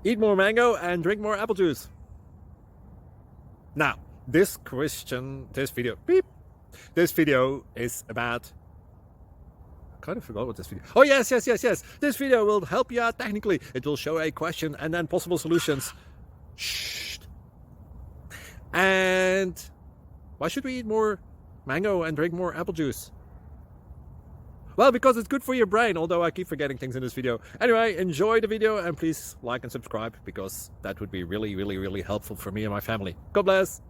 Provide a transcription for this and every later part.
Eat more mango and drink more apple juice. Now, this video is about... I kind of forgot what this video... Oh, yes. This video will help you out technically. It will show a question and then possible solutions. Shh. And why should we eat more mango and drink more apple juice? Well, because it's good for your brain, although I keep forgetting things in this video. Anyway, enjoy the video and please like and subscribe, because that would be really helpful for me and my family. God bless!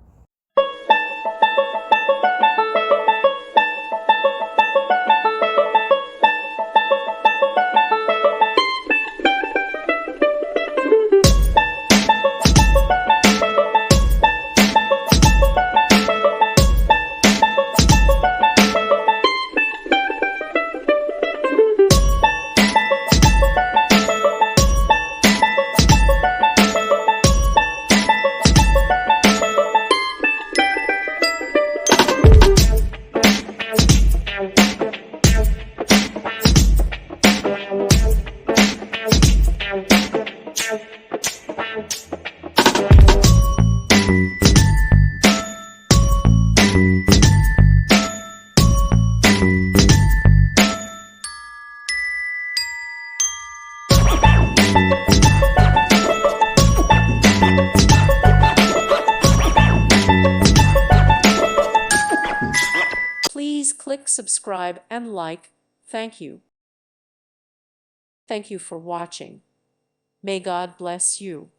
Please click subscribe and like. Thank you. Thank you for watching. May God bless you.